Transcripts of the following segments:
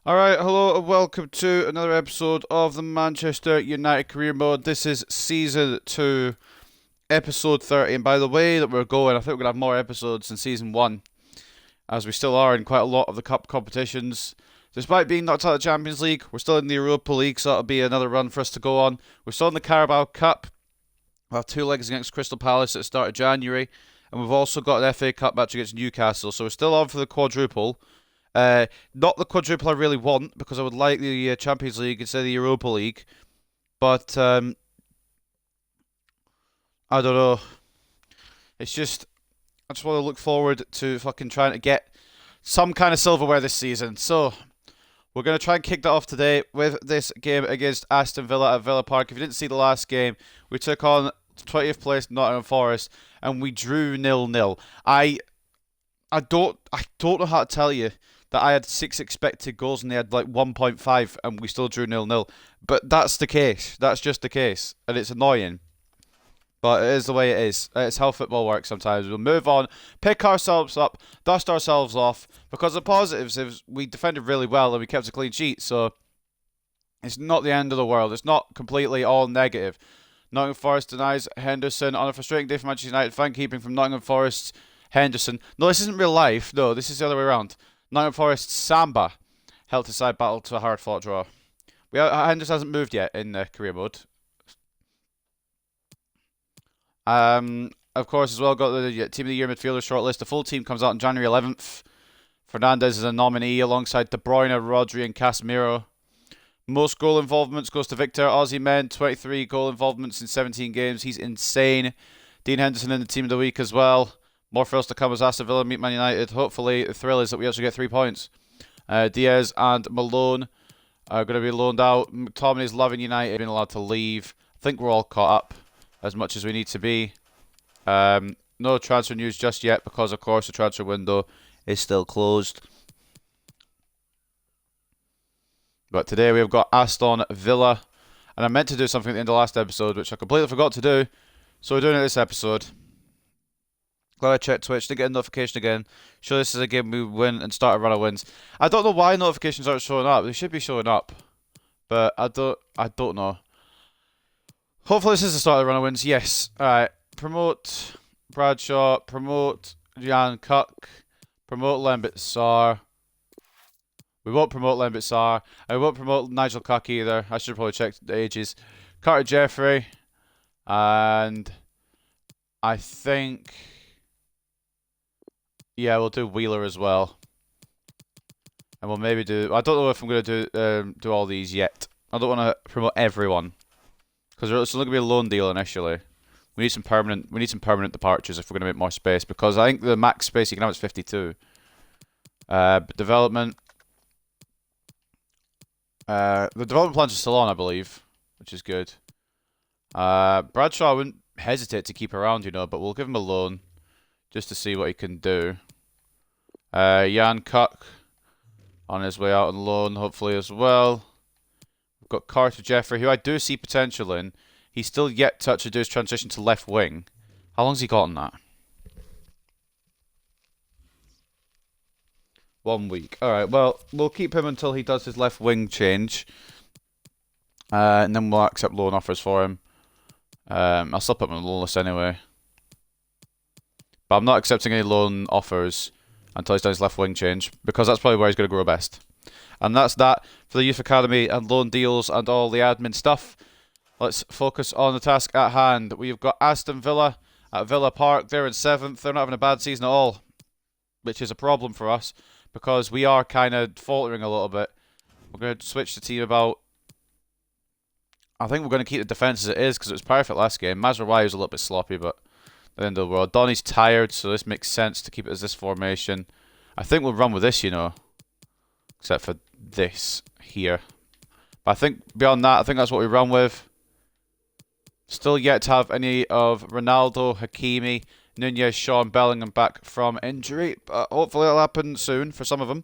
Alright, hello and welcome to another episode of the Manchester United Career Mode. This is Season 2, Episode 30. And by the way that we're going, I think we're going to have more episodes than Season 1, as we still are in quite a lot of the cup competitions. Despite being knocked out of the Champions League, we're still in the Europa League, so that'll be another run for us to go on. We're still in the Carabao Cup. We'll have 2 legs against Crystal Palace at the start of January. And we've also got an FA Cup match against Newcastle, so we're still on for the quadruple. Not the quadruple I really want, because I would like the Champions League instead of the Europa League. But, I don't know. It's just, I just want to look forward to fucking trying to get some kind of silverware this season. So, we're going to try and kick that off today with this game against Aston Villa at Villa Park. If you didn't see the last game, we took on 20th place Nottingham Forest, and we drew 0-0. I don't know how to tell you that I had 6 expected goals and they had like 1.5 and we still drew 0-0. But that's the case. That's just the case. And it's annoying. But it is the way it is. It's how football works sometimes. We'll move on, pick ourselves up, dust ourselves off. Because the positives is we defended really well and we kept a clean sheet. So it's not the end of the world. It's not completely all negative. Nottingham Forest denies Henderson on a frustrating day for Manchester United. Fine keeping from Nottingham Forest's Henderson. No, this isn't real life. No, this is the other way around. Nottingham Forest Samba held his side battle to a hard-fought draw. Henderson hasn't moved yet in career mode. Of course, as well, got the Team of the Year midfielder shortlist. The full team comes out on January 11th. Fernandes is a nominee alongside De Bruyne, Rodri, and Casemiro. Most goal involvements goes to Victor Osimhen, 23 goal involvements in 17 games. He's insane. Dean Henderson in the Team of the Week as well. More thrills to come as Aston Villa meet Man United. Hopefully, the thrill is that we actually get 3 points. Diaz and Malone are going to be loaned out. McTominay's loving United, being allowed to leave. I think we're all caught up as much as we need to be. No transfer news just yet because, of course, the transfer window is still closed. But today we've got Aston Villa. And I meant to do something at the end of the last episode, which I completely forgot to do. So we're doing it this episode. Glad I checked Twitch, didn't get a notification again. Sure, this is a game we win and start a run of wins. I don't know why notifications aren't showing up. They should be showing up. But I don't know. Hopefully this is the start of the run of wins. Yes. Alright. Promote Bradshaw. Promote Jan Kuk. Promote Lembit Sarr. We won't promote Lembit Sarr. I won't promote Nigel Kuk either. I should have probably checked the ages. Carter Jeffrey. And I think... yeah, we'll do Wheeler as well. And we'll maybe do... I don't know if I'm going to do all these yet. I don't want to promote everyone. Because it's only going to be a loan deal initially. We need some permanent departures if we're going to make more space. Because I think the max space you can have is 52. Development. The development plans are still on, I believe. Which is good. Bradshaw, I wouldn't hesitate to keep around, you know. But we'll give him a loan. Just to see what he can do. Jan Kuk on his way out on loan, hopefully as well. We've got Carter Jeffrey, who I do see potential in. He's still yet to actually do his transition to left wing. How long's he got on that? 1 week. Alright, well, we'll keep him until he does his left wing change. And then we'll accept loan offers for him. I'll still put him on the loan list anyway. But I'm not accepting any loan offers until he's done his left wing change, because that's probably where he's going to grow best. And that's that for the Youth Academy and loan deals and all the admin stuff. Let's focus on the task at hand. We've got Aston Villa at Villa Park. They're in 7th. They're not having a bad season at all, which is a problem for us, because we are kind of faltering a little bit. We're going to switch the team about. I think we're going to keep the defence as it is, because it was perfect last game. Mazraoui was a little bit sloppy, but... at the end of the world. Donny's tired, so this makes sense to keep it as this formation. I think we'll run with this, you know. Except for this here. But I think beyond that, I think that's what we run with. Still yet to have any of Ronaldo, Hakimi, Nunez, Shaw, and Bellingham back from injury. But hopefully it'll happen soon for some of them.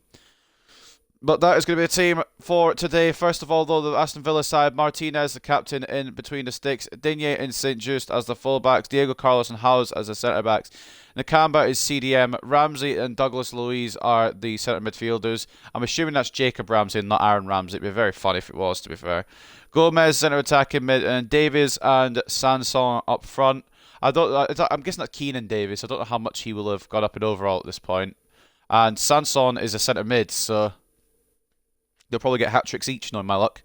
But that is going to be a team for today. First of all, though, the Aston Villa side, Martinez, the captain, in between the sticks. Digne and St. Just as the fullbacks. Diego Carlos and Howes as the centre-backs. Nakamba is CDM. Ramsey and Douglas Luiz are the centre midfielders. I'm assuming that's Jacob Ramsey and not Aaron Ramsey. It'd be very funny if it was, to be fair. Gomez, centre attacking mid, and Davies and Sanson up front. I'm guessing that's Keenan Davies. I don't know how much he will have got up in overall at this point. And Sanson is a centre mid, so they'll probably get hat-tricks each, knowing my luck.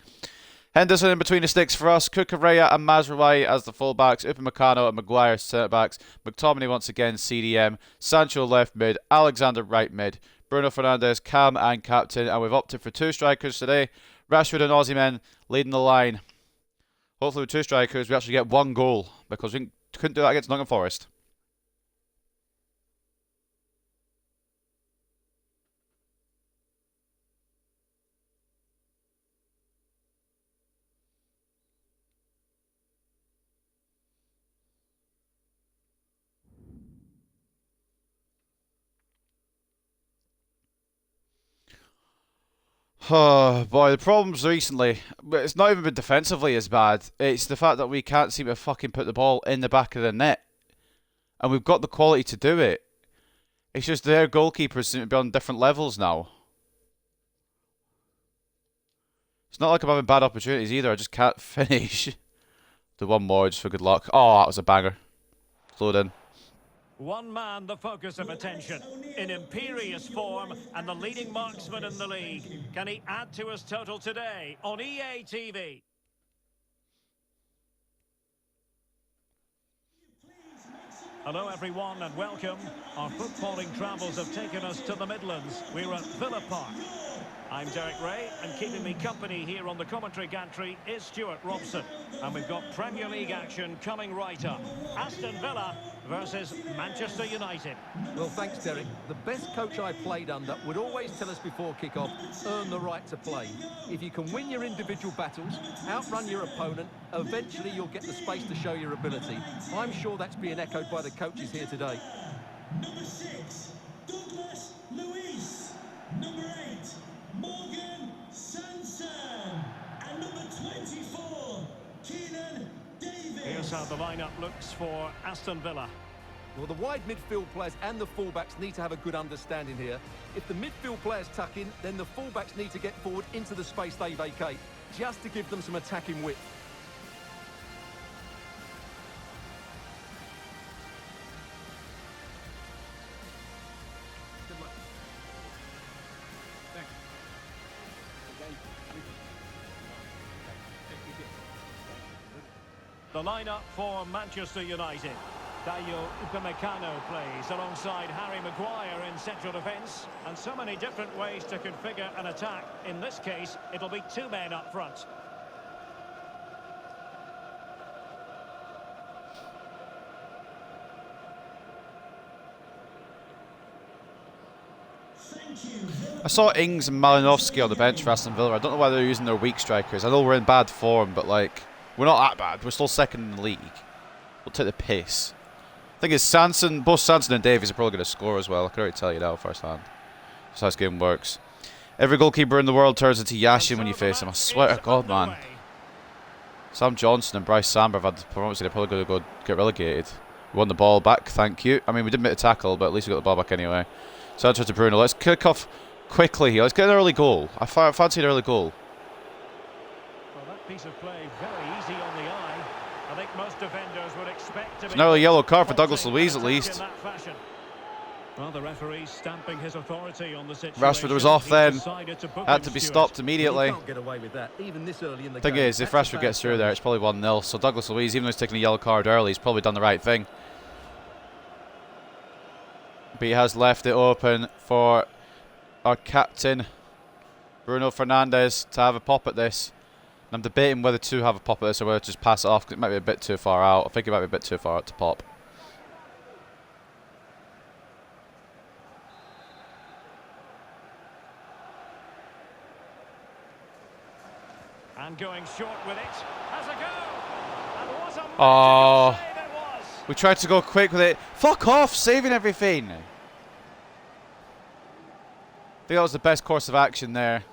Henderson in between the sticks for us. Kukureya and Mazraoui as the fullbacks. Upamecano and Maguire as centre-backs. McTominay once again CDM. Sancho left mid. Alexander right mid. Bruno Fernandes, cam and captain. And we've opted for 2 strikers today. Rashford and Osimhen leading the line. Hopefully with 2 strikers we actually get 1 goal, because we couldn't do that against Nottingham Forest. Oh boy, the problems recently, it's not even been defensively as bad. It's the fact that we can't seem to fucking put the ball in the back of the net. And we've got the quality to do it. It's just their goalkeepers seem to be on different levels now. It's not like I'm having bad opportunities either, I just can't finish. Do one more just for good luck. Oh, that was a banger. Load in. One man the focus of attention, in imperious form and the leading marksman in the league. Can he add to his total today on EA TV? Hello everyone and welcome. Our footballing travels have taken us to the Midlands. We're at Villa Park. I'm Derek Ray, and keeping me company here on the commentary gantry is Stuart Robson. And we've got Premier League action coming right up. Aston Villa versus Manchester United. Well, thanks, Derek. The best coach I played under would always tell us before kick-off, earn the right to play. If you can win your individual battles, outrun your opponent, eventually you'll get the space to show your ability. I'm sure that's being echoed by the coaches here today. Number 6, Douglas Luiz. Number 8, Morgan Sanson. And number 24, Keenan Davies. Here's how the lineup looks for Aston Villa. Well, the wide midfield players and the fullbacks need to have a good understanding here. If the midfield players tuck in, then the fullbacks need to get forward into the space they vacate, just to give them some attacking width. The lineup for Manchester United. Dayo Upamecano plays alongside Harry Maguire in central defence. And so many different ways to configure an attack. In this case, it'll be 2 men up front. I saw Ings and Malinowski on the bench for Aston Villa. I don't know why they're using their weak strikers. I know we're in bad form, but like, we're not that bad. We're still second in the league. We'll take the piss. I think it's Sanson, both Sanson and Davies are probably going to score as well. I can already tell you now firsthand. That's how this game works. Every goalkeeper in the world turns into Yashin when you face him. I swear to God, man. Sam Johnson and Bryce Samba have had the performance. They're probably going to go get relegated. We won the ball back, thank you. I mean, we didn't make a tackle, but at least we got the ball back anyway. Sancho to Bruno. Let's kick off quickly here. Let's get an early goal. I fancy an early goal. Well, that piece of play very easy on the eye. I think most defenders would expect to It's an early yellow card for Douglas Luiz at least. Well, the referee stamping his authority on the situation. Rashford was off then. Had to be stopped immediately. Can't get away with that, even this early in the Thing game. is, if Rashford gets through there, it's probably 1-0. So Douglas Luiz, even though he's taking a yellow card early, he's probably done the right thing. But he has left it open for our captain, Bruno Fernandes, to have a pop at this. And I'm debating whether to have a pop at this or whether to just pass it off, because it might be a bit too far out. I think it might be a bit too far out to pop. And going short with it. Has a go. And what a Oh, save it was. we tried to go quick with it. Fuck off, saving everything. think that was the best course of action there.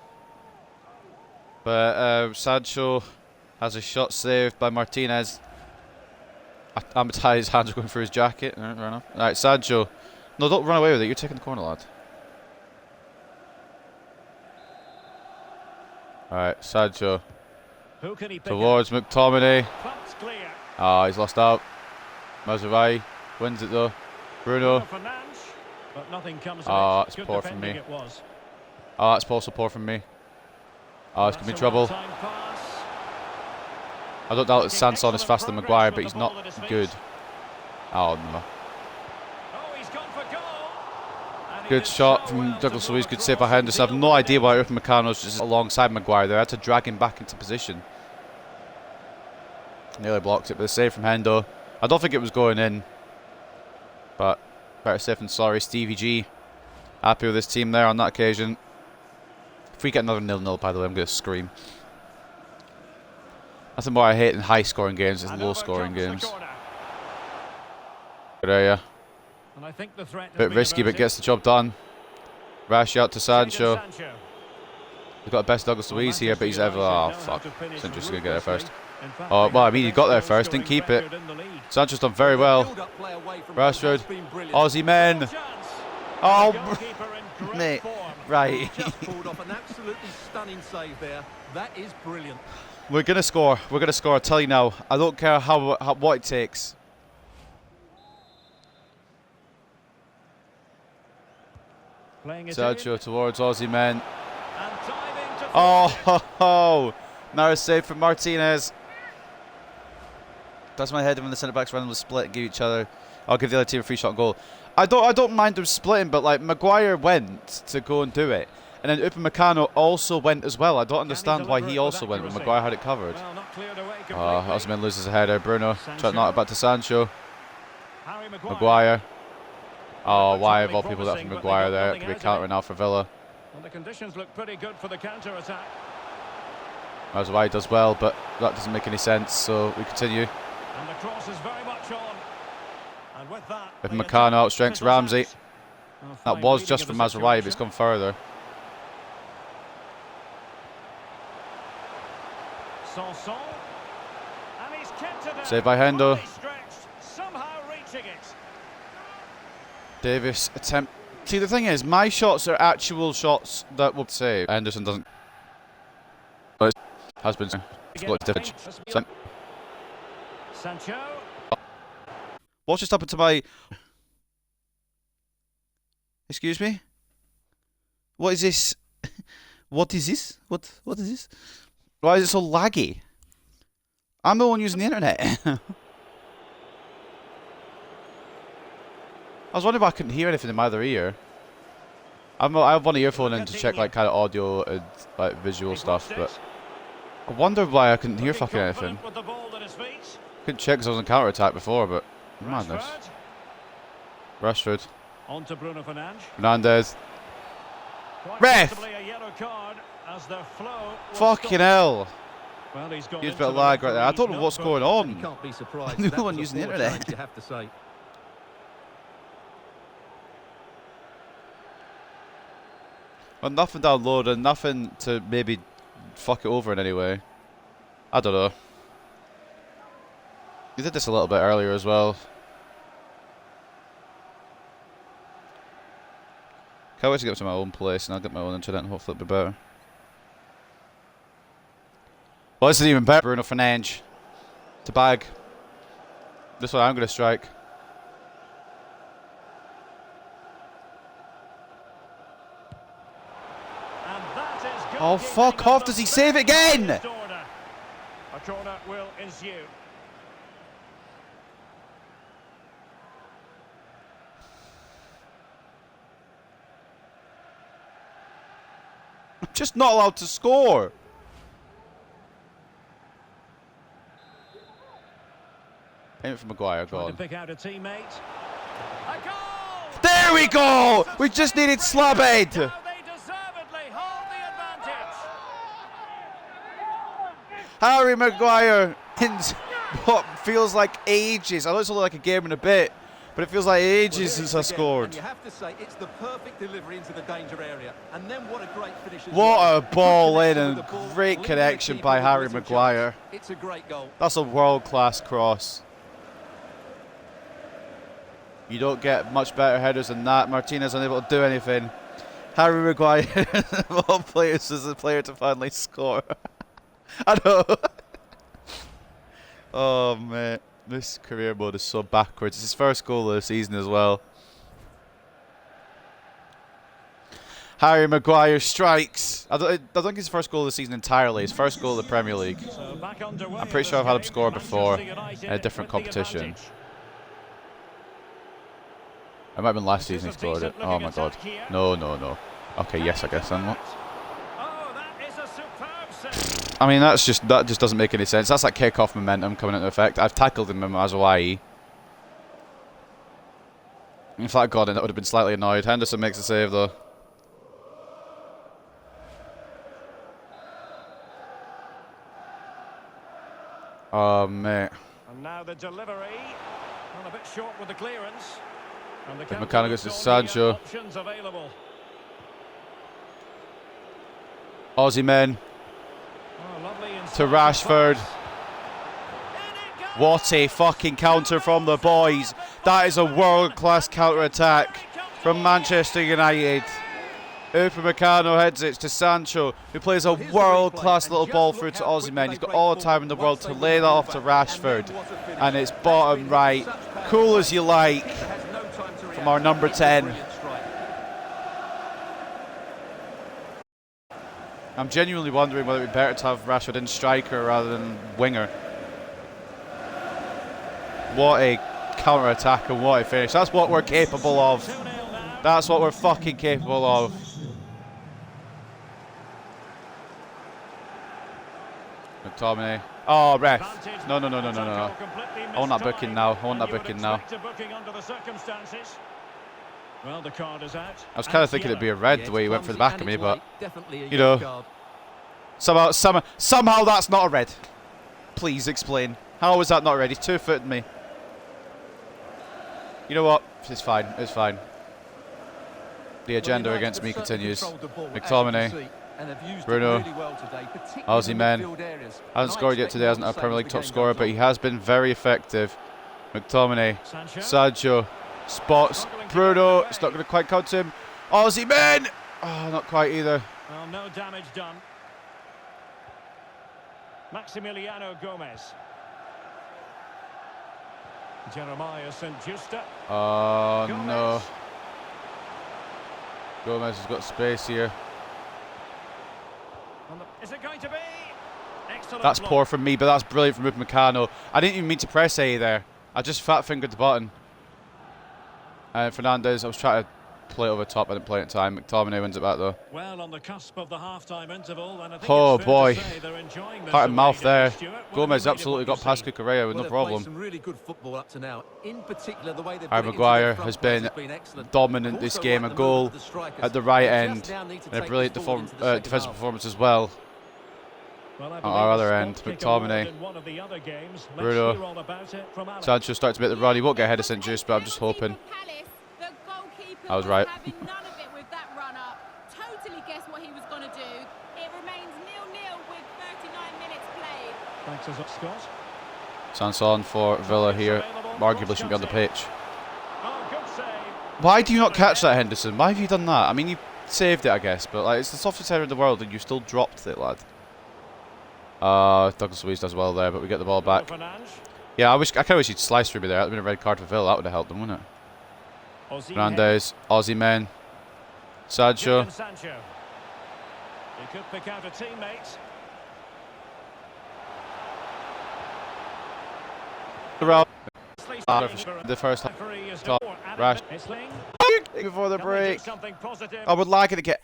But Sancho has a shot saved by Martinez. His hands are going through his jacket. Fair enough. Alright, Sancho. No, don't run away with it. You're taking the corner, lad. Alright, Sancho. Who can he pick Towards McTominay. Pumped clear. Ah, he's lost out. Mazraoui wins it though. Bruno. Fernandes, but nothing comes Ah, of it. that's Good poor from defending me. it was. Oh, that's also poor from me. Oh, it's going to be trouble. Well-timed pass. I don't doubt that Sanson is faster than Maguire, but he's not good. Oh, no. Oh, he's gone for goal. And he Good did shot so from well Douglas to Luiz. draw Good across save by and Henderson. I have seal no the idea why defeat. Upamecano's just alongside Maguire there. I had to drag him back into position. Nearly blocked it, but the save from Hendo. I don't think it was going in. But better safe than sorry. Stevie G. Happy with his team there on that occasion. If we get another 0-0, by the way, I'm going to scream. Nothing more I hate in high-scoring games is And low-scoring over comes games. the corner. Good area. And I think the threat has Bit been risky, but averted. gets the job done. Rash out to Sancho. Jadon Sancho. He's got the best Douglas Well, Luiz here, but he's Manchester ever. United Oh, know how fuck. to finish Sancho's going to get there first. ruthlessly. In fact, Oh, they well, I have mean, the he got there best first, didn't goal-scoring keep it. record in the league. Sancho's done very well. Build-up play away from Rashford. has been brilliant. Aussie men. Chance. Oh, The goalkeeper in great mate. form. Right. Just pulled off an absolutely stunning save there. That is brilliant. We're going to score. We're going to score. I tell you now. I don't care what it takes. Playing it Sancho in towards Aussie men. and diving to Oh, finish ho, ho. Now a save from Martinez. That's my head when the centre backs randomly split and give each other. I'll give the other team a free shot on goal. I don't mind them splitting, but like Maguire went to go and do it, and then Upamecano also went as well. I don't understand why he also went when Maguire had it covered. Well, not cleared away Osman loses a header. Bruno trying to knock it back to Sancho. Harry Maguire. Maguire. Oh, Well, why that's of all only people that promising, from but they Maguire got there? It nothing could be out of countering it. now for Villa. Well, the conditions look pretty good for the counter-attack. That's why he does well, but that doesn't make any sense, so we continue. And the cross is very much on. And with that, If the Meccano attack outstrengths fizzles Ramsey. out. Well, That fine was reading just of for the Mazraoui, but it's situation. gone further. Sanson. And he's kept it Saved by Hendo. Fully stretched, somehow reaching it. Davis attempt. See, the thing is, my shots are actual shots that will save. Henderson doesn't. But it has been. Split damage. Sancho. What's just happened to my. Excuse me? What is this? What is this? What is this? Why is it so laggy? I'm the one using the internet. I was wondering if I couldn't hear anything in my other ear. I have one earphone in to check like kind of audio and like visual stuff, but I wonder why I couldn't hear fucking anything. With the ball at his feet. Couldn't check because I was on counter attack before, but madness. Rashford. Rashford, On to Bruno Fernandes. Fernandez. Quite Ref! possibly a yellow card as the flow was Fucking stopped. hell! Well, he's gone Huge into bit of the lag right there. I referee's don't know what's notebook. going And you on. can't be surprised. No That one was a using the poor internet. challenge, you have to say. Well, nothing downloaded, nothing to maybe fuck it over in any way. I don't know. You did this a little bit earlier as well. Can't wait to get to my own place and I'll get my own internet and hopefully it'll be better. Well, this is even better. Bruno Fernandes to bag. This one I'm going to strike. And that is good Oh, keeping fuck of off. the Does he save it again? first order. A corner will ensue. I'm just not allowed to score. Aim it for Maguire, go Trying to on. pick out a teammate. A goal! There we go! We just needed Slabhead. Now they deservedly hold the advantage. Harry Maguire in what feels like ages. I know it's only like a game and a bit, But it feels like Well, ages here it since is I again, scored. and you have to say it's the perfect delivery into the danger area. And then what a great finish as What well. a ball in Connection and with the ball, great leaving the connection keeper by with Harry little Maguire. chance. It's a great goal. That's a world-class cross. You don't get much better headers than that. Martinez unable to do anything. Harry Maguire, of all players, is the player to finally score. I know. Oh, man. This career mode is so backwards. It's his first goal of the season as well. Harry Maguire strikes. I don't think it's his first goal of the season entirely. His first goal of the Premier League. So back underway I'm pretty in sure I've had him this score game. before Manchester United in a different with the competition. advantage. It might have been last This season is he a scored it. decent Oh looking my god. attack here. No. Okay, yes, I guess then. What? Oh, that is a superb save. I mean, that just doesn't make any sense. That's like kick-off momentum coming into effect. I've tackled him as a YE. If that got in, that would have been slightly annoyed. Henderson makes a save though. Oh mate. And now the delivery. Well, a bit short with the clearance. And the McCann goes to counter Sancho. options available. Aussie men Oh, lovely to incisive Rashford. pass. In it goes. What a fucking counter from the boys. That is a world-class counter-attack from Manchester United. Upamecano heads it to Sancho, who plays a world-class little ball through to Aussie men. He's got all the time in the world to lay that off to Rashford. And it's bottom right. Cool as you like from our number 10. I'm genuinely wondering whether it'd be better to have Rashford in striker rather than winger. What a counter-attack and what a finish. That's what we're capable of. 2-0 now. That's what we're fucking capable of. McTominay. Oh, ref. No. I want that booking now. I want that booking now. Well, the card is out. I was kind of thinking it'd be a red the way he went for the back of me, but you know, somehow that's not a red. Please explain. How was that not a red? He's 2-footing me. You know what? It's fine. It's fine. The agenda against me continues. McTominay. Bruno. Aussie men. Hasn't scored yet today, hasn't a Premier League top scorer, but he has been very effective. McTominay. Sancho. Spots. Bruno. It's not going to quite cut to him. Aussie men! Oh, not quite either. Well, no damage done. Maximiliano Gomez. Jeremiah St. Justa. Oh, Gomez. no. Gomez has got space here. Is it going to be? Excellent. That's block. poor from me, but that's brilliant from Upamecano. I didn't even mean to press A there. I just fat-fingered the button. And Fernandez, I was trying to play it over the top. I didn't play it in time. McTominay wins it back, though. Well, on the cusp of the half-time interval, and I think Oh, it's fair boy. to say they're enjoying this Heart and mouth away there. day, Stuart. What Gomez have you made of absolutely what got you've past seen? Cucurella with no Well, they've played problem. some really good football up to now. In particular, the way they've Harry got it into Maguire their front has post been excellent. dominant They've this also game. A liked the movement goal of the strikers. at the right They end. just now need to And a take brilliant this forward into the second defensive half. performance as well. Well, I At believe our a other spot end, kick McTominay. awarded in one of the other games. Let's Bruno. hear all about it from Alex. Sancho starts to make the run. He won't get ahead of St. Just, but I'm just hoping. I was right. Having none of it with that run up. Totally guessed what he was going to do. It remains 0-0 with 39 minutes played. Thanks as Scott. Sanson for Villa here. Arguably shouldn't be on the pitch. Oh, good save. Why do you not catch that, Henderson? Why have you done that? I mean, you saved it, I guess, but like, it's the softest header in the world and you still dropped it, lad. Douglas Luiz does well there, but we get the ball back. Fernandes. Yeah, I kind of wish he'd sliced through me there. That would have been a red card for Villa. That would have helped them, wouldn't it? Osimhen. Fernandez, Aussie men, Sancho. Jadon Sancho. He could pick out a teammate. The first half. Referee is Top. for Adam Rash. Isling. Before the Can they do break. something positive? I would like it to get.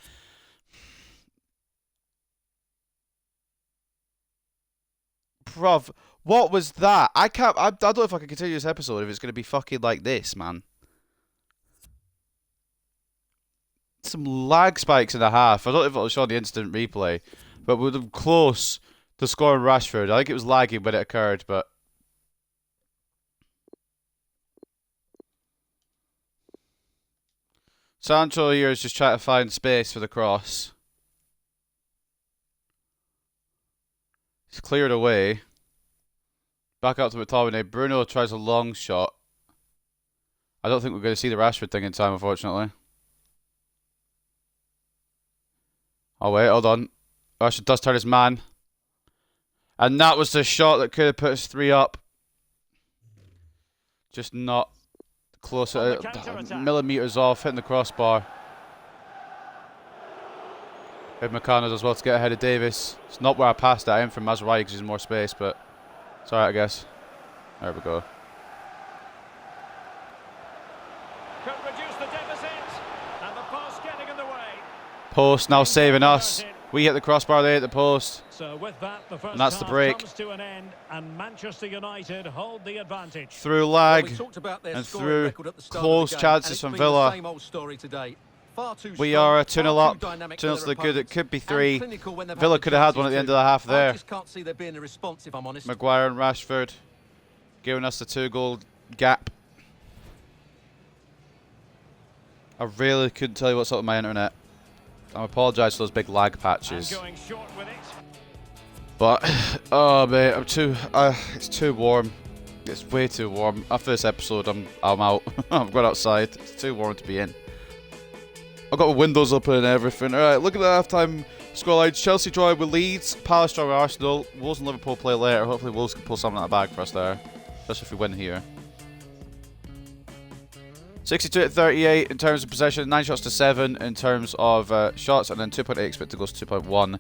Bruv, what was that? I can't. I don't know if I can continue this episode if it's going to be fucking like this, man. Some lag spikes in the half. I don't know if it'll show the instant replay, but we were close to scoring Rashford. I think it was lagging when it occurred, but Sancho here is just trying to find space for the cross. He's cleared away. Back up to McTominay. Bruno tries a long shot. I don't think we're going to see the Rashford thing in time, unfortunately. Oh wait, hold on. Rashford does turn his man. And that was the shot that could have put us 3 up. Just not close, millimetres off, hitting the crossbar. Hit McCann as well to get ahead of Davis. It's not where I passed that in from Mazraoui because there's more space, but it's alright, I guess. There we go. Could reduce the deficit, and the pass getting in the way. Post now saving us. We hit the crossbar, they hit the post. So with that, the first And that's the half break. comes to an end, and Manchester United hold the advantage. Through lag Well, we talked about their and scoring through record at the start of close the game, chances and it's from been Villa. the same old story today. Far too We strong, are 2-0 far too up. dynamic 2-0 for to their the good. It opponents, could be and 3. clinical when they've Villa had the could have had one at chances the end too. of the half I there. just can't see there being a response, if I'm honest. Maguire and Rashford giving us the 2-goal gap. I really couldn't tell you what's up with my internet. I apologise for those big lag patches. And going short with it. But, oh mate, it's too warm. It's way too warm. After this episode, I'm out. I'm going outside. It's too warm to be in. I've got my windows open and everything. Alright, look at the halftime scoreline. Chelsea draw with Leeds, Palace draw with Arsenal, Wolves and Liverpool play later. Hopefully Wolves can pull something out of the bag for us there. Especially if we win here. 62-38 in terms of possession, 9 shots to 7 in terms of shots, and then 2.8 expected goals to 2.1.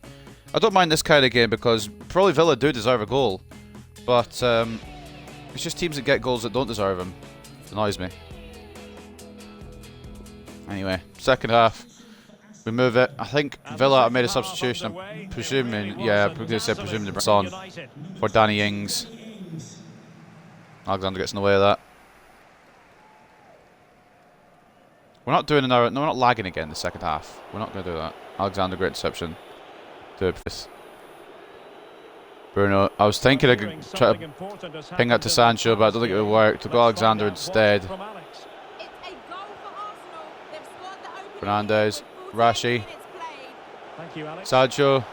I don't mind this kind of game because probably Villa do deserve a goal, but it's just teams that get goals that don't deserve them. It annoys me. Anyway, second half, we move it. I think Villa have made a substitution. I'm presuming, yeah, I'm going to say presuming it's on for Danny Ings. Alexander gets in the way of that. We're not doing another. No, we're not lagging again in the second half. We're not going to do that. Alexander, great interception. Do this. Bruno. I was thinking I could try to ping that to Sancho, but I don't think it would work. Took Alexander instead. It's a goal for Arsenal. They've scored the opening Fernandez, with 14 Rashi, minutes played. Thank you, Alex. Sancho. And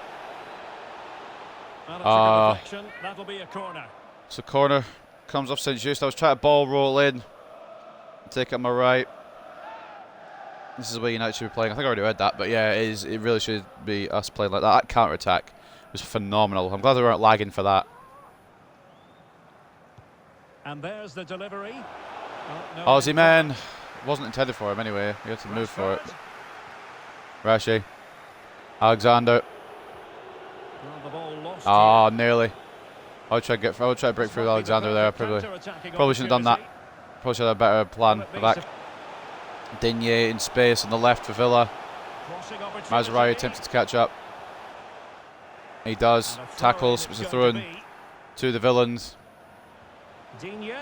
it's a good deflection. That'll be a corner. So corner comes off St. Just. I was trying to ball roll in. Take it on my right. This is the way United should be playing. I think I already read that, but yeah, it is. It really should be us playing like that. That counter-attack was phenomenal. I'm glad they weren't lagging for that. And there's the delivery. Oh, no, Aussie man. Wasn't intended for him anyway. He had to move for it. Rashi. Alexander. Well, the ball lost Ah, here. nearly. I would try to break through Alexander there. Probably shouldn't have done that. Probably should have a better plan for that. Digne in space on the left for Villa. Mazraoui attempted to catch up. He does. Tackles. It's a throw-in to the villains. Mazraoui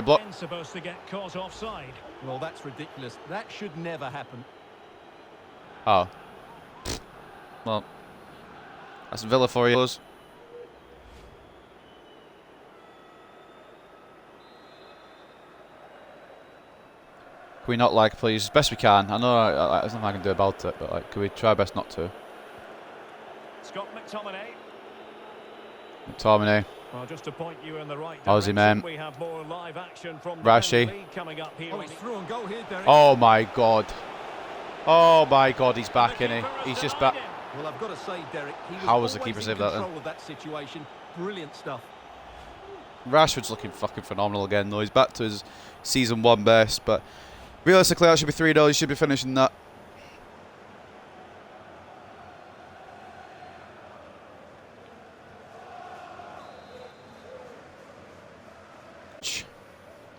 block. Supposed to get caught offside. Well, that's ridiculous. That should never happen. Oh. Well. That's Villa for you. Can we not lag, please? As best we can. I know there's nothing I can do about it, but like, can we try our best not to? Scott McTominay. McTominay. Well, just to point you in the right Aussie direction, man. we have more live action from Rashi. the league coming up here. Oh, it's through and goal here, Derek. Oh my god. Oh my god, he's back, isn't he? He's just back. Well, I've got to say, Derek, he was How was the always keeper in save that then? control of that situation. Brilliant stuff. Rashford's looking fucking phenomenal again, though. He's back to his season 1 best, but realistically, that should be 3-0. He should be finishing that.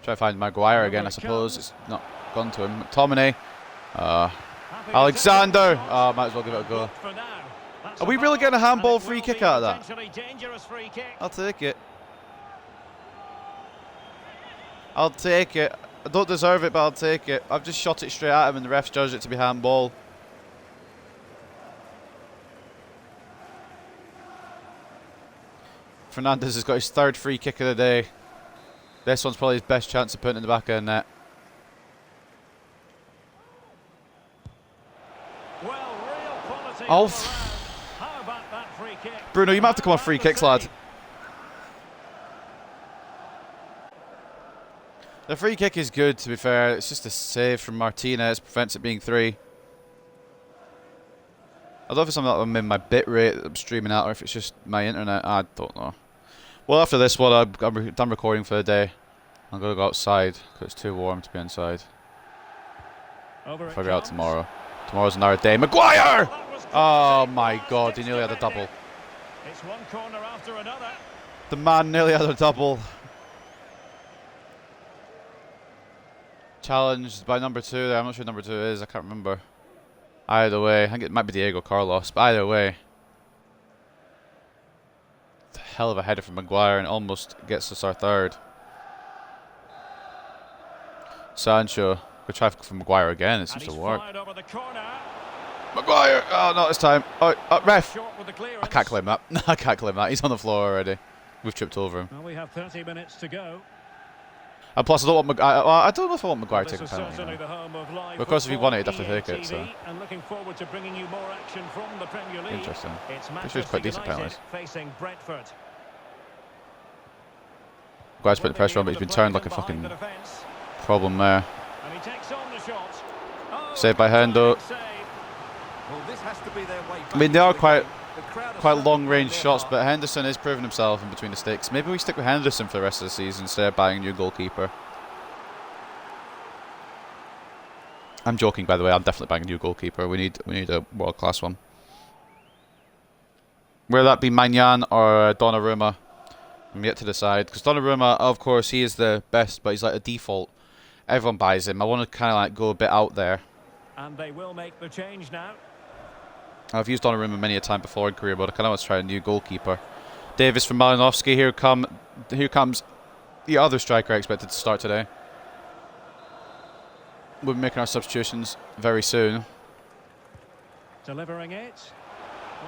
Try to find Maguire again, I suppose. It's not gone to him. McTominay. Alexander. Oh, might as well give it a go. Are we really getting a handball free kick out of that? I'll take it. I'll take it. I don't deserve it, but I'll take it. I've just shot it straight at him and the refs judged it to be handball. Fernandez has got his 3rd free kick of the day. This one's probably his best chance of putting it in the back of the net. Well, real quality Oh, all around. How about that free kick? Bruno, you might have to come on How free about the kicks, lad. save? The free kick is good, to be fair. It's just a save from Martinez, prevents it being 3. I don't know if it's something that I'm in my bit rate that I'm streaming at, or if it's just my internet. I don't know. Well, after this one, I'm done recording for the day. I'm going to go outside, because it's too warm to be inside. Over it I'll be out comes. tomorrow. Tomorrow's another day. Maguire! That was Oh close. my god, he It's nearly had a defended. double. It's one corner after another. The man nearly had a double. Challenged by number 2 there. I'm not sure who number 2 is. I can't remember. Either way, I think it might be Diego Carlos, but either way. It's a hell of a header from Maguire and almost gets us our 3rd. Sancho. We try for Maguire again. It And seems he's to work. fired over the corner. Maguire! Oh, not this time. Oh, ref! Short with the I clearance. can't claim that. I can't claim that. He's on the floor already. We've tripped over him. Well, we have 30 minutes to go. And plus, I don't want Maguire. Well, I don't know if I want Maguire to This take a is penalty. certainly You the know. home of live Of course, if he won it, he'd have football, to take it, so. EA TV, and looking forward to bringing you more action from the Premier League. Interesting. It's Pretty sure Manchester it's quite decent United penalties. facing Brentford. Maguire's putting pressure on, but he's been turned like a fucking The defence, problem there. and he takes on the shot. Oh, Saved by Hendo. save. Well, this has to be their way back I mean, they are into the game. quite The crowd are quite certainly long-range doing their shots, part. but Henderson is proving himself in between the sticks. Maybe we stick with Henderson for the rest of the season instead of buying a new goalkeeper. I'm joking, by the way. I'm definitely buying a new goalkeeper. We need a world-class one. Whether that be Magnan or Donnarumma, I'm yet to decide. Because Donnarumma, of course, he is the best, but he's like a default. Everyone buys him. I want to kind of like go a bit out there. And they will make the change now. I've used Donnarumma many a time before in career, but I kind of want to try a new goalkeeper. Davis from Malinowski. Here comes the other striker I expected to start today. We'll be making our substitutions very soon. Delivering it.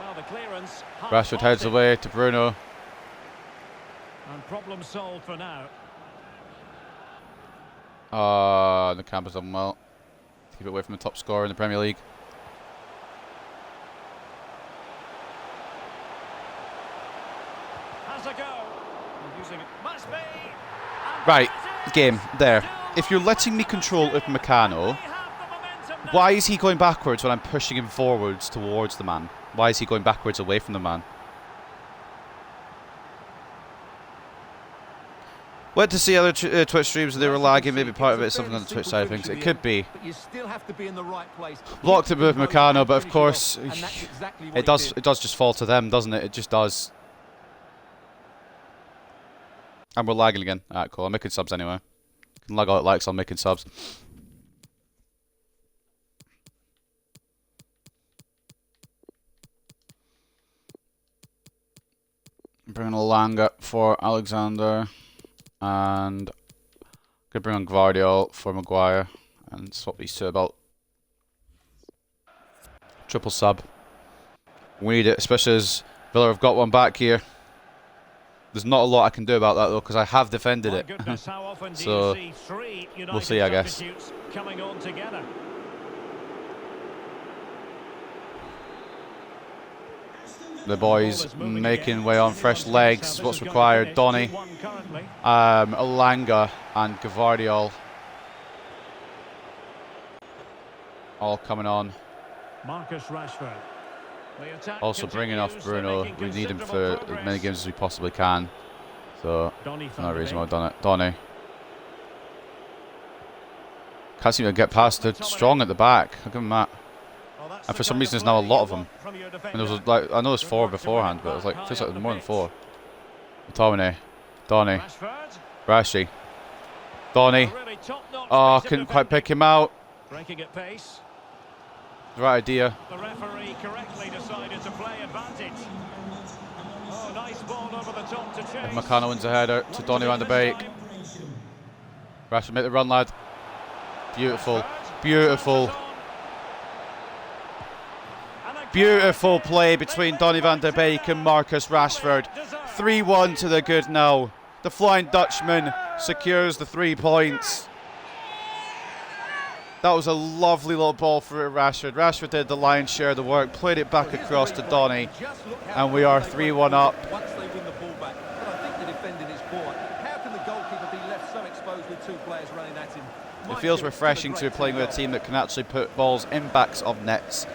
Well, the clearance. half Rashford heads faulted. away to Bruno. And problem solved for now. The camp has done well. Keep it away from the top scorer in the Premier League. Has a go. And using it. Must be. And Right, that is it. game, there. Still If you're letting me control Upamecano, They have the momentum now. why is he going backwards when I'm pushing him forwards towards the man? Why is he going backwards away from the man? Went to see other Twitch streams and they were lagging. Maybe part of it is something on the Twitch side of things. It could be. But you still have to be in the right place. Blocked it with Meccano, but of course, And that's exactly what it he did. does just fall to them, doesn't it? It just does. And we're lagging again. Alright, cool. I'm making subs anyway. Can lag all it likes, I'm making subs. Bringing Langa for Alexander. And gonna bring on Gvardiol for Maguire. And swap these two about. Triple sub. We need it, especially as Villa have got one back here. There's not a lot I can do about that though, because I have defended My it. goodness, how often do So, you see three United we'll see, I guess. substitutes coming on together? The boys making way on fresh legs is what's required. Donny, Alanga and Gvardiol all coming on. Marcus Rashford. The attack Also bringing off continues, they're Bruno. making We need him considerable for as progress. many games as we possibly can. So, Donny for no reason why I've Van done it. Donny. Can't seem to get past the strong at the back. I'll give him that. Well, that's And the for some kind reason of there's now a play lot you of them. want from your And defender. there was like, I know there's 4 beforehand, but it was like, feels like there's more than 4. McTominay. Donny. Rashford, Rashi. Donny. a really top-notch Oh, piece of couldn't quite defending. pick him out. Breaking at pace. The right idea. The referee correctly decided to play advantage. Oh, nice ball over the top to chase. McConnell wins a header to Donny van de Beek. Rashford, make the run, lad. Beautiful. Beautiful. Beautiful play between Donny van de Beek and Marcus Rashford. 3-1 to the good now. The Flying Dutchman secures the 3 points. That was a lovely little ball for Rashford. Rashford did the lion's share of the work, played it back across to Donny, and we are 3-1 up. Once they win the ball back, but I think the defending is poor. How can the goalkeeper be left so exposed with two players running at him? It feels refreshing to be playing with a team that can actually put balls in backs of nets.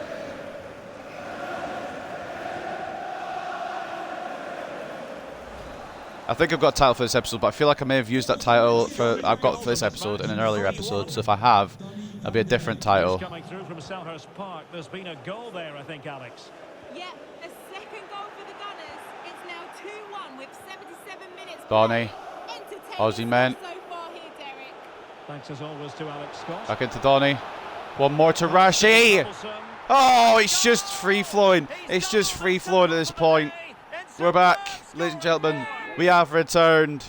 I think I've got a title for this episode, but I feel like I may have used that title I've got for this episode in an earlier episode. So if I have, it'll be a different title. Coming through from Selhurst Park. There's been a goal there, I think, Alex. Yeah, a second goal for the Gunners. It's now 2-1 with 77 minutes. Donny. Entertaining Aussie man. so far here, Derek. Thanks as always to Alex Scott. Back into Donny. One more to Rashi. Oh, it's just free flowing. It's just free flowing at this point. We're back, ladies and gentlemen. We have returned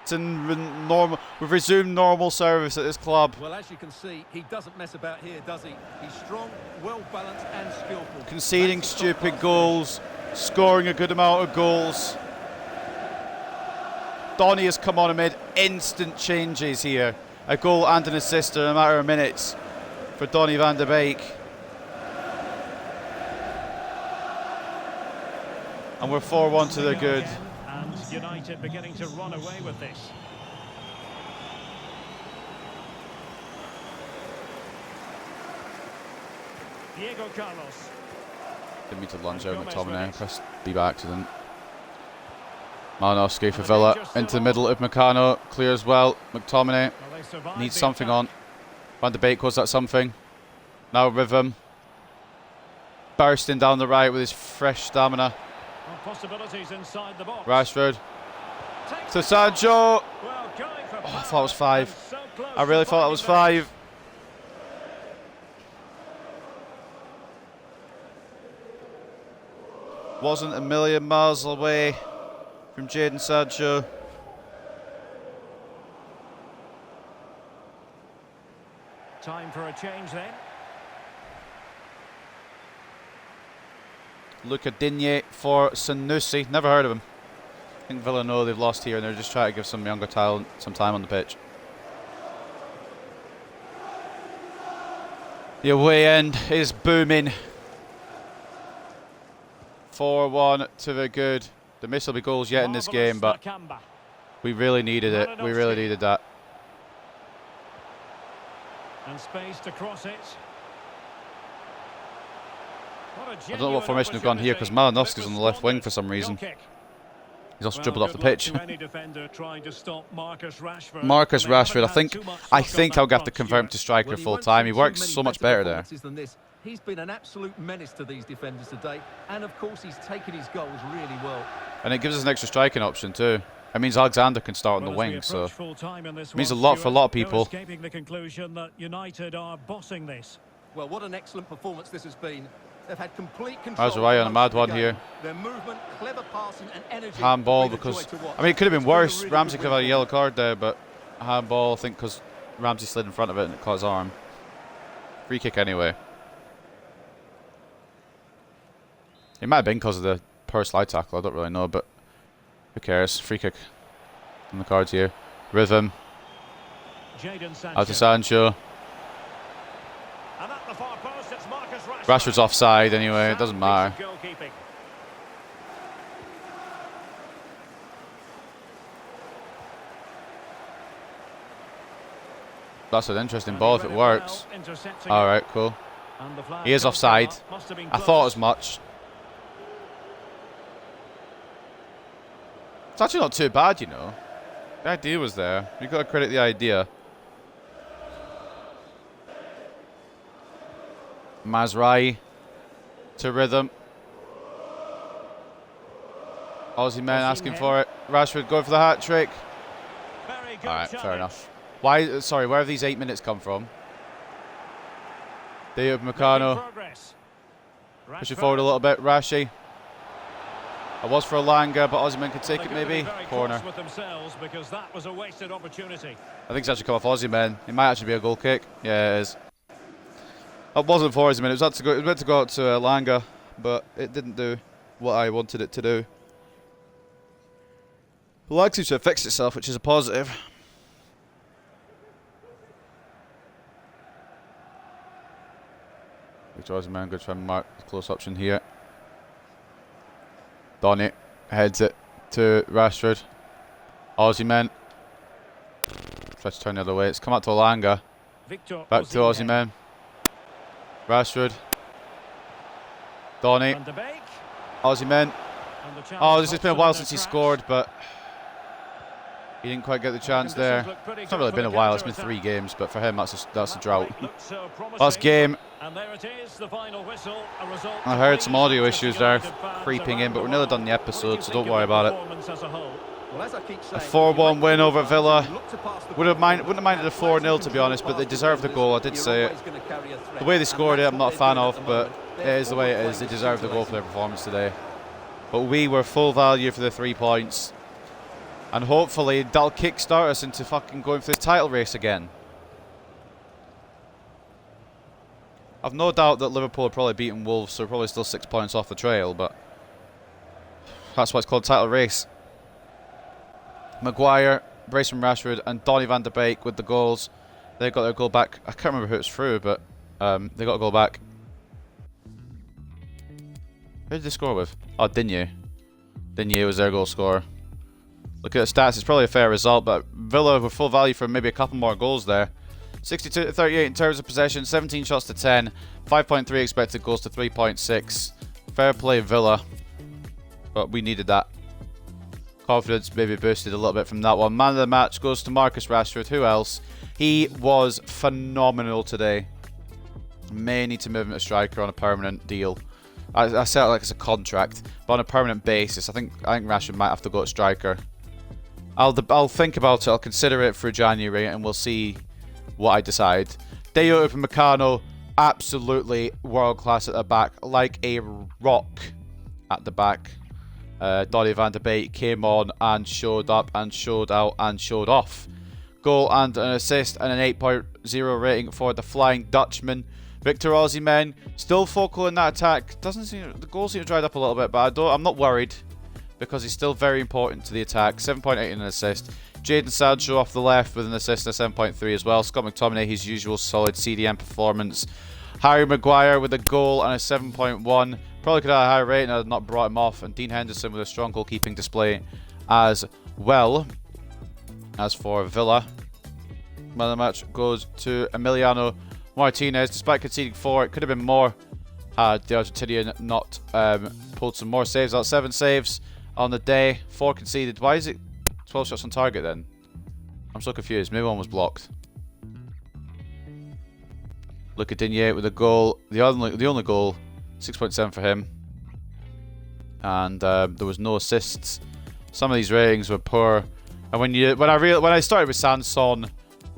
to normal. We've resumed normal service at this club. Well, as you can see, he doesn't mess about here, does he? He's strong, well balanced, and skillful. Conceding stupid goals, scoring a good amount of goals. Donny has come on and made instant changes here. A goal and an assist in a matter of minutes for Donny van der Beek. And we're 4-1 to the good. And United beginning to run away with this. Diego Carlos. Didn't mean to lunge over McTominay. Pressed B by accident. Malinowski for Villa. Into the middle of Meccano. Clear as well. McTominay needs something on. Van der Beek, was that something? Now Rhythm. Bursting down the right with his fresh stamina. Possibilities inside the box. Rashford. To Sancho. Well, I thought it was 5. I really thought that was 5. Wasn't a million miles away from Jadon Sancho. Time for a change then. Luca Digne for Sanusi. Never heard of him. I think Villa know they've lost here and they're just trying to give some younger talent some time on the pitch. The away end is booming. 4-1 to the good. There may still be goals yet in this game, but we really needed it. We really needed that. And space to cross it. I don't know what formation we've gone here because Malinowski's on the left wing for some reason. He's also dribbled off the pitch. Marcus Rashford, I think I'll have to convert him to striker full time. He works so much better there. He's been an absolute menace to these defenders today, and of course he's taken his goals really well. And it gives us an extra striking option too. It means Alexander can start on the wing, so it means a lot for a lot of people. Escaping the conclusion that United are bossing this. Well, what an excellent performance this has been. They've had complete control. Razawai on a mad one here. Their movement, clever passing, and energy. Handball because I mean it could have been worse. Ramsey could have had a yellow card there, but handball I think because Ramsey slid in front of it and it caught his arm. Free kick anyway. It might have been because of the poor slide tackle. I don't really know, but who cares? Free kick on the cards here. Rhythm. Out to Sancho. And at the far post, it's Marcus Rashford. Rashford's offside anyway. It doesn't matter. That's an interesting ball if it works. Alright, cool. He is offside. I thought as much. It's actually not too bad, you know. The idea was there. You've got to credit the idea. Mazraoui to Rhythm. Aussie men asking for it. Rashford going for the hat trick. Alright, fair enough. Why? Sorry, where have these 8 minutes come from? Theo Meccano. Pushing forward a little bit. Rashi. I was for a Langa, but Aussie men could take it maybe. Corner. I think it's actually come off Aussie men. It might actually be a goal kick. Yeah, it is. It wasn't for Aussie men. It was meant to go out to Langa, but it didn't do what I wanted it to do. The lag seems to have fixed itself, which is a positive. Victor Osimhen, good try and mark the close option here. Donny heads it to Rashford. Osimhen tries to turn the other way. It's come out to Olanga. Back to Osimhen. Rashford. Donny. Osimhen. Oh, this has been a while since he scored, but he didn't quite get the chance there. It's not really been a while, it's been 3 games, but for him that's a drought. Last game. I heard some audio issues there creeping in, but we're nearly done the episode, so don't worry about it. A 4-1 win over Villa. Wouldn't have minded a 4-0 to be honest, but they deserved the goal, I did say it. The way they scored it I'm not a fan of, but it is the way it is. They deserved the goal for their performance today. But we were full value for the 3 points. And hopefully that'll kickstart us into fucking going for the title race again. I've no doubt that Liverpool are probably beating Wolves, so we're probably still 6 points off the trail, but that's why it's called title race. Maguire, brace from Rashford, and Donny van de Beek with the goals. They got their goal back. I can't remember who it's through, but they got a goal back. Who did they score with? Oh, Digne. Digne was their goal scorer. Look at the stats, it's probably a fair result, but Villa were full value for maybe a couple more goals there. 62-38 in terms of possession, 17 shots to 10, 5.3 expected goals to 3.6. Fair play Villa, but we needed that. Confidence maybe boosted a little bit from that one. Man of the match goes to Marcus Rashford. Who else? He was phenomenal today. May need to move him to striker on a permanent deal. I say it like it's a contract, but on a permanent basis, I think Rashford might have to go to striker. I'll think about it. I'll consider it for January, and we'll see what I decide. Deo Upamecano, absolutely world class at the back, like a rock at the back. Donny van de Beek came on and showed up and showed out and showed off. Goal and an assist and an 8.0 rating for the Flying Dutchman. Victor Osimhen still focal in that attack. Doesn't seem the goals seem to dried up a little bit, but I'm not worried because he's still very important to the attack. 7.8 and an assist. Jadon Sancho off the left with an assist and a 7.3 as well. Scott McTominay, his usual solid CDM performance. Harry Maguire with a goal and a 7.1. Probably could have a higher rating had I not brought him off. And Dean Henderson with a strong goalkeeping display as well. As for Villa, man of the match goes to Emiliano Martinez. Despite conceding 4, it could have been more had the Argentinian not pulled some more saves out. 7 saves on the day, 4 conceded. Why is it 12 shots on target then? I'm so confused. Maybe one was blocked. Look at Digne with a goal. The only goal, 6.7 for him. And there was no assists. Some of these ratings were poor. And when I started with Sanson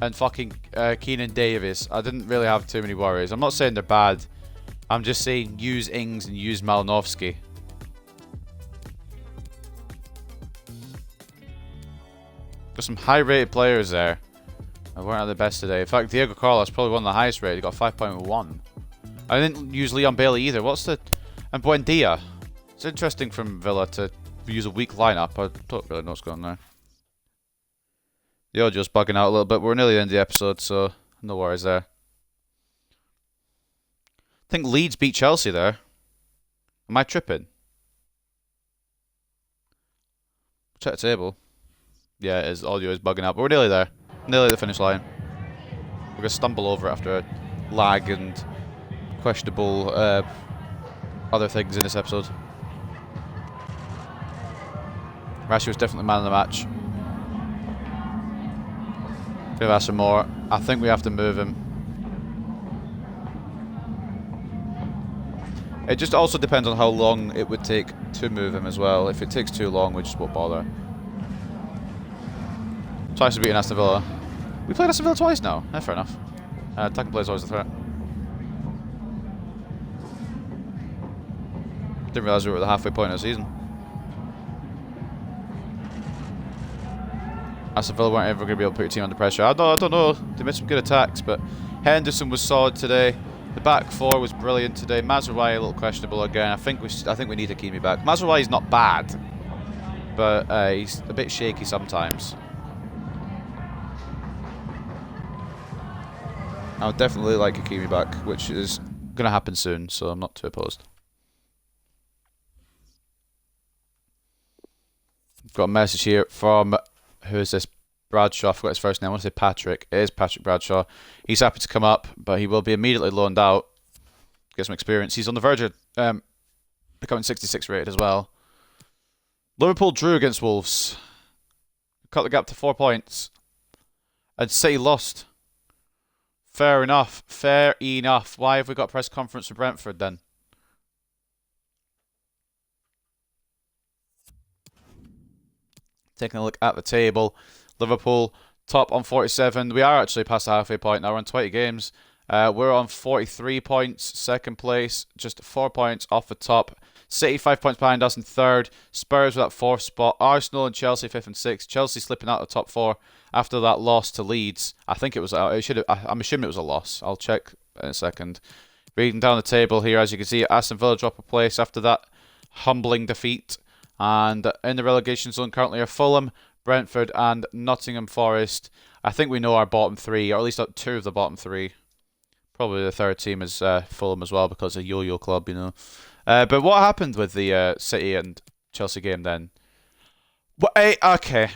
and fucking Keenan Davis, I didn't really have too many worries. I'm not saying they're bad. I'm just saying use Ings and use Malinowski. Got some high-rated players there. I weren't at the best today. In fact, Diego Carlos probably one of the highest rated. He got 5.1. I didn't use Leon Bailey either. And Buendia. It's interesting from Villa to use a weak lineup. I don't really know what's going on there. The audio's bugging out a little bit. We're nearly the end of the episode, so no worries there. I think Leeds beat Chelsea there. Am I tripping? Check the table. Yeah, it is. Audio is bugging out, but we're nearly there. Nearly at the finish line. We're going to stumble over after lag and questionable other things in this episode. Rashford was definitely man of the match. Could have asked for more. I think we have to move him. It just also depends on how long it would take to move him as well. If it takes too long, we just won't bother. Twice to beat Aston Villa. We played Aston Villa twice now. Fair enough. Attacking play is always a threat. Didn't realise we were at the halfway point of the season. Aston Villa weren't ever going to be able to put your team under pressure. I don't know. They made some good attacks, but Henderson was solid today. The back four was brilliant today. Mazraoui a little questionable again. I think we need to keep him back. Mazraoui's not bad, but he's a bit shaky sometimes. I would definitely like Hakimi back, which is going to happen soon, so I'm not too opposed. Got a message here from, who is this? Bradshaw. I forgot his first name. I want to say Patrick. It is Patrick Bradshaw. He's happy to come up, but he will be immediately loaned out. Get some experience. He's on the verge of becoming 66 rated as well. Liverpool drew against Wolves. Cut the gap to 4 points. And City lost. Fair enough. Fair enough. Why have we got a press conference for Brentford then? Taking a look at the table. Liverpool top on 47. We are actually past the halfway point now. We're on 20 games. We're on 43 points. Second place. Just 4 points off the top. City 5 points behind us in third. Spurs with that fourth spot. Arsenal and Chelsea 5th and 6th. Chelsea slipping out of the top 4 after that loss to Leeds. I think it was. I'm assuming it was a loss. I'll check in a second. Reading down the table here, as you can see, Aston Villa drop a place after that humbling defeat. And in the relegation zone currently are Fulham, Brentford and Nottingham Forest. I think we know our bottom 3, or at least 2 of the bottom 3. Probably the third team is Fulham as well, because of yo-yo club, you know. But what happened with the City and Chelsea game then? Okay.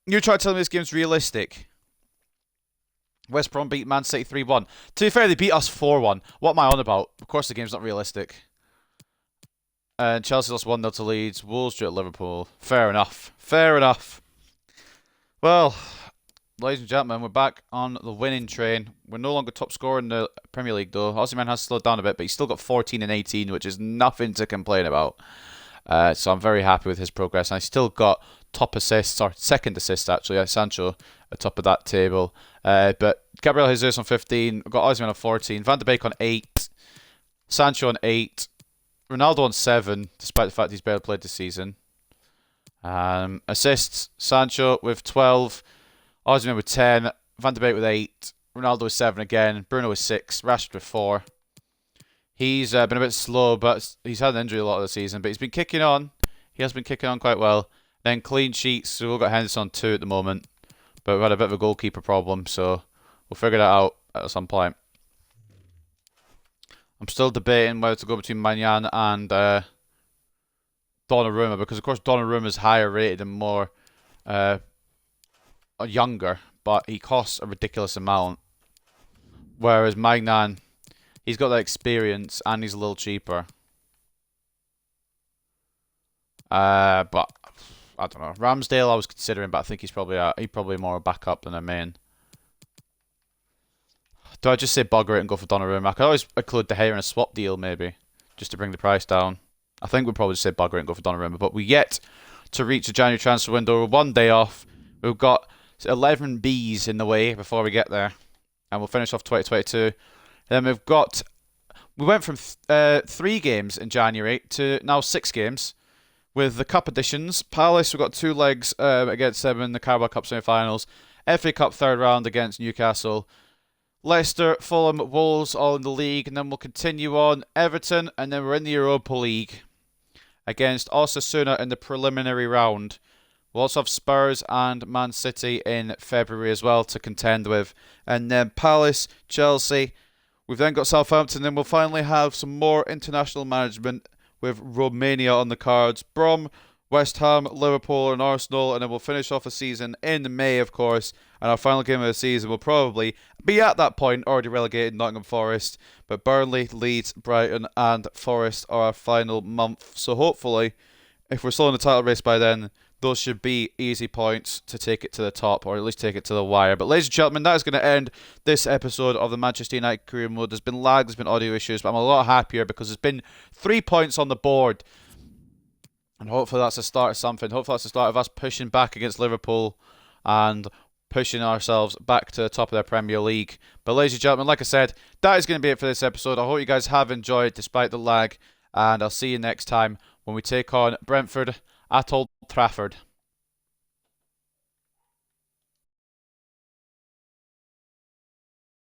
You try to tell me this game's realistic. West Brom beat Man City 3-1. To be fair, they beat us 4-1. What am I on about? Of course the game's not realistic. And Chelsea lost 1-0 to Leeds. Wolves drew at Liverpool. Fair enough. Fair enough. Well, ladies and gentlemen, we're back on the winning train. We're no longer top scorer in the Premier League, though. Osimhen has slowed down a bit, but he's still got 14 and 18, which is nothing to complain about. So I'm very happy with his progress. And I still got top assists, or second assist, actually. Sancho at top of that table. But Gabriel Jesus on 15. We've got Osimhen on 14. Van de Beek on 8. Sancho on 8. Ronaldo on 7, despite the fact he's barely played this season. Assists, Sancho with 12. Osimhen with 10. Van de Beek with 8. Ronaldo with 7 again. Bruno with 6. Rashford with 4. He's been a bit slow, but he's had an injury a lot of the season. But he's been kicking on. He has been kicking on quite well. Then clean sheets. So we've got Henderson on 2 at the moment. But we've had a bit of a goalkeeper problem. So we'll figure that out at some point. I'm still debating whether to go between Maignan and Donnarumma, because of course Donnarumma is higher rated and more younger, but he costs a ridiculous amount. Whereas Maignan, he's got that experience and he's a little cheaper. But I don't know. Ramsdale I was considering, but I think he's probably more a backup than a main. Do I just say bugger it and go for Donnarumma? I could always include De Gea in a swap deal, maybe, just to bring the price down. I think we'd probably just say bugger it and go for Donnarumma. But we yet to reach the January transfer window. We're 1 day off. We've got 11 Bs in the way before we get there. And we'll finish off 2022. Then we went from 3 games in January to now 6 games. With the Cup editions, Palace, we've got 2 legs against them in the Carabao Cup semi-finals. FA Cup 3rd round against Newcastle. Leicester, Fulham, Wolves all in the league, and then we'll continue on Everton, and then we're in the Europa League against Osasuna in the preliminary round. We'll also have Spurs and Man City in February as well to contend with, and then Palace, Chelsea. We've then got Southampton, and then we'll finally have some more international management with Romania on the cards. Brom, West Ham, Liverpool and Arsenal, and then we'll finish off the season in May, of course, and our final game of the season will probably be at that point already relegated Nottingham Forest, but Burnley, Leeds, Brighton and Forest are our final month, so hopefully, if we're still in the title race by then, those should be easy points to take it to the top, or at least take it to the wire. But ladies and gentlemen, that is going to end this episode of the Manchester United Career Mode. There's been lag, there's been audio issues, but I'm a lot happier because there's been 3 points on the board. And hopefully that's the start of something. Hopefully that's the start of us pushing back against Liverpool and pushing ourselves back to the top of their Premier League. But ladies and gentlemen, like I said, that is going to be it for this episode. I hope you guys have enjoyed despite the lag. And I'll see you next time when we take on Brentford at Old Trafford.